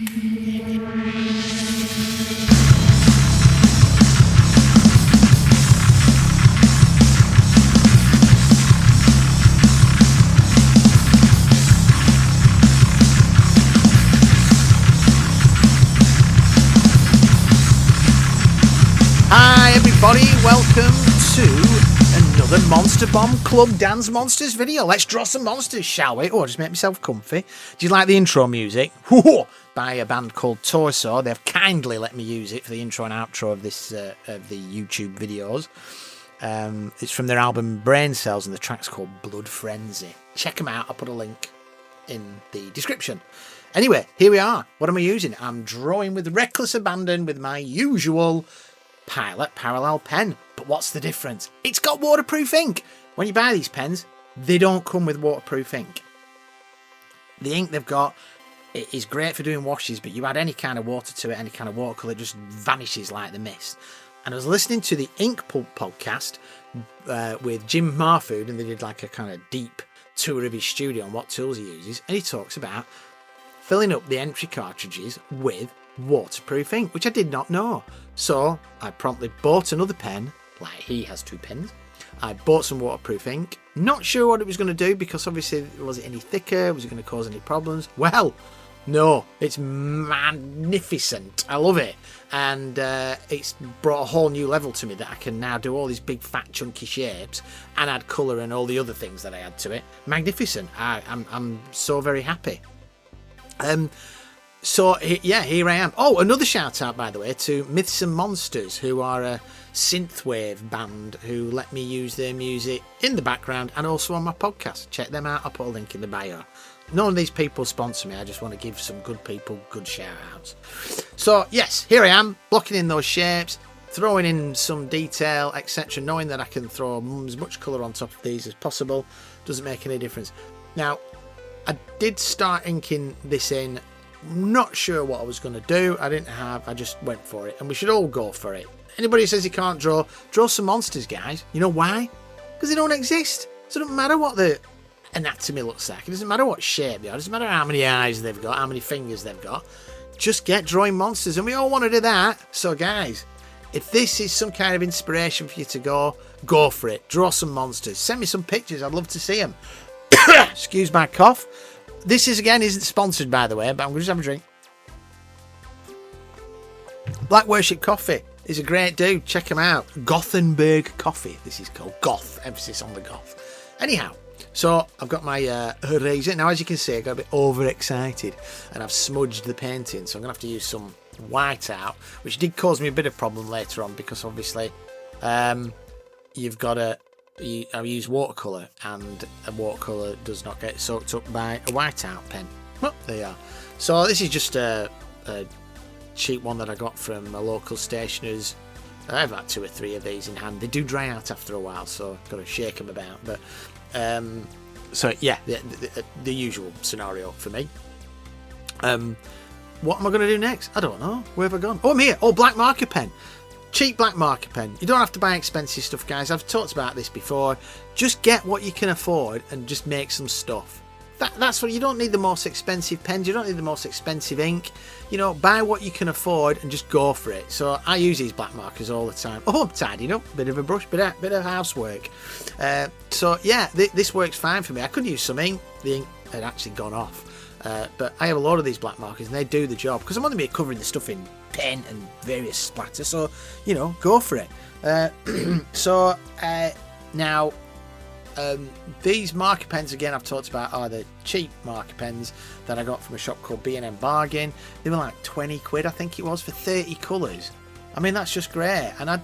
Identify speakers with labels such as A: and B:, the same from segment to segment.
A: Hi everybody, welcome to another Monster Bomb Club Dansmonsters video. Let's draw some monsters, shall we? Oh, just make myself comfy. Do you like the intro music? By a band called Torso. They've kindly let me use it for the intro and outro of this of the YouTube videos. It's from their album Brain Cells and the track's called Blood Frenzy. Check them out, I'll put a link in the description. Anyway, here we are. What am I using? I'm drawing with reckless abandon with my usual Pilot Parallel pen. But what's the difference? It's got waterproof ink. When you buy these pens, they don't come with waterproof ink. The ink they've got, it is great for doing washes, but you add any kind of water to it, any kind of watercolour, it just vanishes like the mist. And I was listening to the Ink Pulp podcast with Jim Marfood, and they did like a kind of deep tour of his studio and what tools he uses, and he talks about filling up the entry cartridges with waterproof ink, which I did not know. So I promptly bought another pen, like he has two pens. I bought some waterproof ink, not sure what it was going to do, because obviously, was it any thicker, was it going to cause any problems? Well, no, it's magnificent. I love it, and it's brought a whole new level to me that I can now do all these big fat chunky shapes and add colour and all the other things that I add to it. Magnificent. I'm so very happy. So, yeah, here I am. Oh, another shout out, by the way, to Myths and Monsters, who are a synthwave band who let me use their music in the background and also on my podcast. Check them out. I'll put a link in the bio. None of these people sponsor me. I just want to give some good people good shout outs. So, yes, here I am, blocking in those shapes, throwing in some detail, etc., knowing that I can throw as much colour on top of these as possible. Doesn't make any difference. Now, I did start inking this in. Not sure what I was going to do. I just went for it, and we should all go for it. Anybody who says you can't draw some monsters, guys. You know why? Because they don't exist. So it doesn't matter what the anatomy looks like. It doesn't matter what shape they are. It doesn't matter how many eyes they've got, how many fingers they've got. Just get drawing monsters, and we all want to do that. So guys, if this is some kind of inspiration for you to go for it. Draw some monsters. Send me some pictures. I'd love to see them. Excuse my cough. This isn't sponsored, by the way, but I'm going to just have a drink. Black Worship Coffee is a great dude. Check him out. Gothenburg Coffee, this is called. Goth, emphasis on the goth. Anyhow, so I've got my eraser. Now, as you can see, I got a bit overexcited and I've smudged the painting, so I'm going to have to use some white out, which did cause me a bit of problem later on because obviously you've got to... I use watercolour, and a watercolour does not get soaked up by a whiteout pen. Well, there you are. So this is just a cheap one that I got from a local stationer's. I have about 2 or 3 of these in hand. They do dry out after a while, so I've got to shake them about. But so yeah, the usual scenario for me. What am I going to do next? I don't know. Where have I gone? Oh, I'm here. Oh, black marker pen. Cheap black marker pen. You don't have to buy expensive stuff, guys. I've talked about this before. Just get what you can afford and just make some stuff. That's what you don't need. The most expensive pens. You don't need the most expensive ink. You know, buy what you can afford and just go for it. So I use these black markers all the time. Oh, I'm tidying up. Bit of a brush, bit of housework. So yeah, this works fine for me. I could use some ink. The ink had actually gone off. But I have a lot of these black markers and they do the job because I'm only covering the stuff in pen and various splatter, so you know, go for it. Now these marker pens, again, I've talked about, are the cheap marker pens that I got from a shop called B&M Bargain. They were like 20 quid, I think it was, for 30 colours. I mean, that's just great, and I've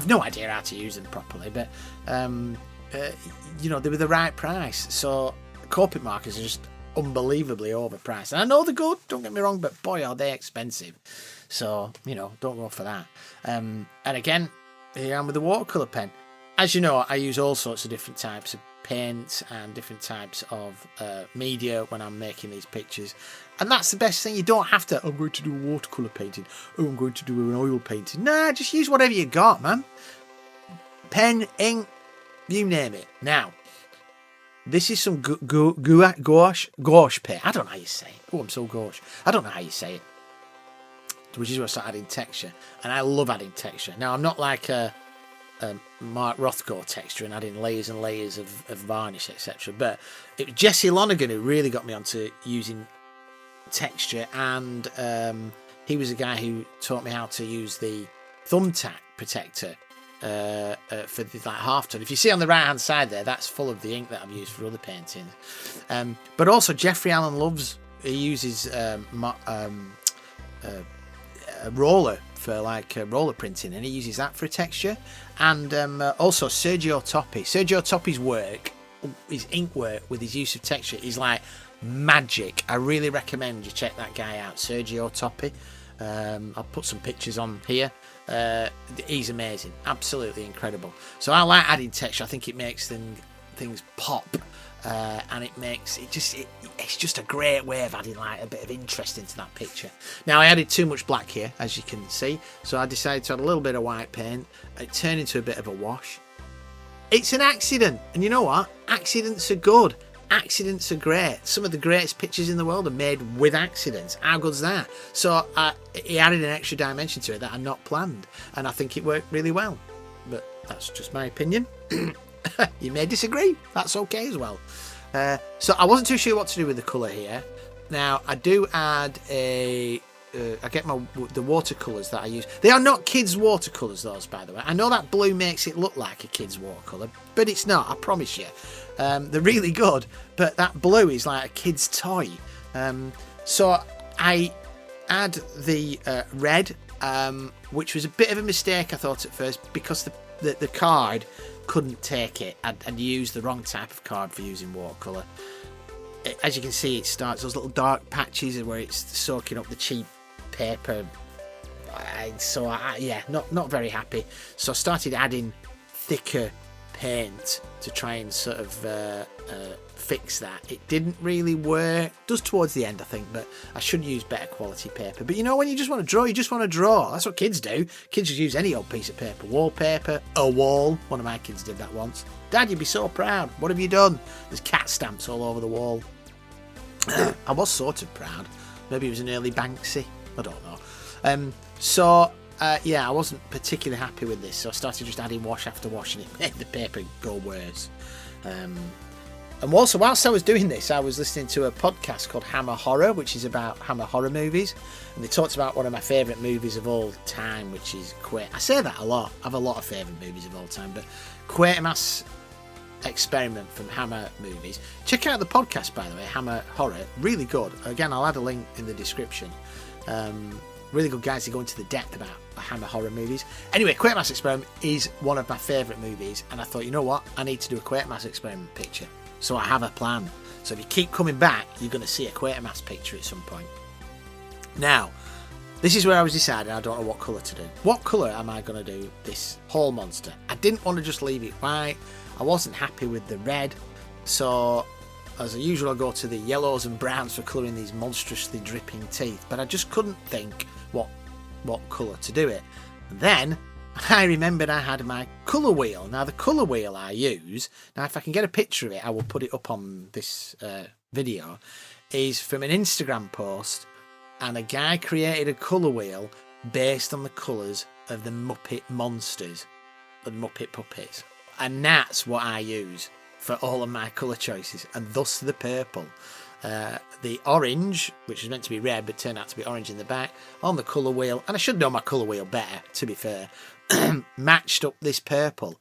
A: no idea how to use them properly, but you know, they were the right price. So Copic markers are just unbelievably overpriced, and I know they're good, don't get me wrong, but boy, are they expensive. So, you know, don't go for that. And again, here I am with the watercolour pen. As you know, I use all sorts of different types of paints and different types of media when I'm making these pictures, and that's the best thing. You don't have to, I'm going to do a watercolour painting, I'm going to do an oil painting. Nah, just use whatever you got, man. Pen, ink, you name it. Now, This is some gouache paint. I don't know how you say it. Oh, I'm so gauche. I don't know how you say it. Which is where I start adding texture. And I love adding texture. Now, I'm not like a Mark Rothko texture and adding layers and layers of varnish, etc. But it was Jesse Lonergan who really got me onto using texture, and he was a guy who taught me how to use the thumbtack protector for the like half tone. If you see on the right hand side there, that's full of the ink that I've used for other paintings. But also Jeffrey Allen Loves, he uses a roller for like roller printing, and he uses that for a texture. And also Sergio Toppi's work, his ink work with his use of texture is like magic. I really recommend you check that guy out, Sergio Toppi. I'll put some pictures on here. He's amazing, absolutely incredible. So I like adding texture. I think it makes things pop, and it's just a great way of adding like a bit of interest into that picture. Now, I added too much black here, as you can see, so I decided to add a little bit of white paint. It turned into a bit of a wash. It's an accident, and you know what? Accidents are good. Accidents are great. Some of the greatest pictures in the world are made with accidents. How good's that? So he added an extra dimension to it that I not planned, and I think it worked really well. But that's just my opinion. You may disagree. That's okay as well. So I wasn't too sure what to do with the colour here. Now I do add I get the watercolours that I use. They are not kids' watercolours, those, by the way. I know that blue makes it look like a kid's watercolour, but it's not, I promise you. They're really good, but that blue is like a kid's toy. So I add the red, which was a bit of a mistake, I thought at first, because the card couldn't take it. I'd used the wrong type of card for using watercolour. As you can see, it starts those little dark patches where it's soaking up the cheap paper. So yeah, not very happy. So I started adding thicker paint to try and sort of fix that. It didn't really work. It does towards the end, I think, but I should use better quality paper. But you know, when you just want to draw, you just want to draw. That's what kids do. Kids just use any old piece of paper. Wallpaper, a wall. One of my kids did that once. Dad, you'd be so proud. What have you done? There's cat stamps all over the wall. I was sort of proud. Maybe it was an early Banksy. I don't know. Yeah, I wasn't particularly happy with this, so I started just adding wash after wash, and it made the paper go worse. And also, whilst I was doing this, I was listening to a podcast called Hammer Horror, which is about Hammer horror movies, and they talked about one of my favourite movies of all time, which is I say that a lot. I have a lot of favourite movies of all time, but Quatermass Experiment from Hammer Movies. Check out the podcast, by the way, Hammer Horror. Really good. Again, I'll add a link in the description. Really good guys to go into the depth about Hammer horror movies. Anyway, Quatermass Experiment is one of my favourite movies, and I thought, you know what? I need to do a Quatermass Experiment picture. So I have a plan. So if you keep coming back, you're going to see a Quatermass picture at some point. Now, this is where I was deciding I don't know what colour to do. What colour am I going to do this whole monster? I didn't want to just leave it white. I wasn't happy with the red. So, as usual, I go to the yellows and browns for colouring these monstrously dripping teeth. But I just couldn't think what colour to do it. And then I remembered I had my colour wheel. Now, the colour wheel I use, now if I can get a picture of it, I will put it up on this video, is from an Instagram post, and a guy created a colour wheel based on the colours of the Muppet monsters, the Muppet puppets. And that's what I use for all of my colour choices, and thus the purple. The orange, which was meant to be red but turned out to be orange in the back, on the colour wheel, and I should know my colour wheel better, to be fair, matched up this purple,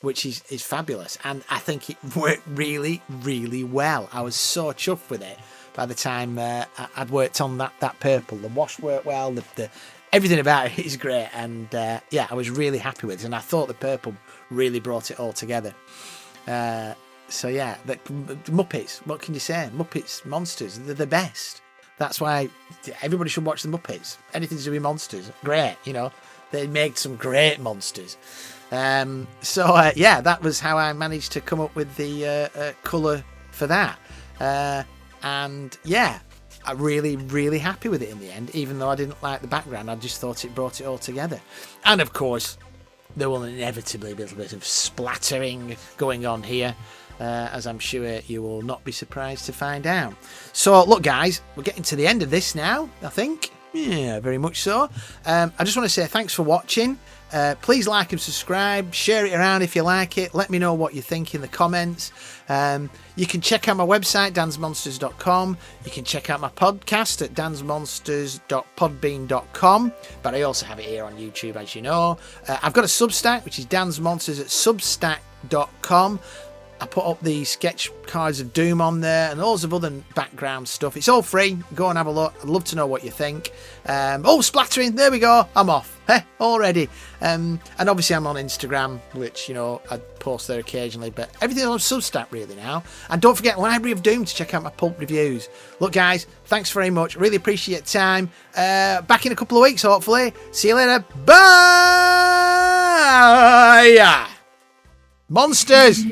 A: which is fabulous, and I think it worked really, really well. I was so chuffed with it by the time I'd worked on that purple. The wash worked well, the everything about it is great, and yeah, I was really happy with it, and I thought the purple really brought it all together. So yeah, the Muppets, what can you say? Muppets, monsters, they're the best. That's why everybody should watch the Muppets. Anything to do with monsters, great, you know. They make some great monsters. So yeah, that was how I managed to come up with the colour for that. And yeah, I'm really, really happy with it in the end, even though I didn't like the background. I just thought it brought it all together. And of course, there will inevitably be a little bit of splattering going on here. as I'm sure you will not be surprised to find out. So, look, guys, we're getting to the end of this now, I think. Yeah, very much so. I just want to say thanks for watching. Please like and subscribe, share it around if you like it, let me know what you think in the comments. You can check out my website, dansmonsters.com. You can check out my podcast at dansmonsters.podbean.com, but I also have it here on YouTube, as you know. I've got a Substack, which is dansmonsters at substack.com. I put up the sketch cards of Doom on there and loads of other background stuff. It's all free. Go and have a look. I'd love to know what you think. Splattering. There we go. I'm off. Already. And obviously I'm on Instagram, which, I post there occasionally. But everything's on Substack really now. And don't forget Library of Doom to check out my pulp reviews. Look, guys, thanks very much. Really appreciate your time. Back in a couple of weeks, hopefully. See you later. Bye! Monsters!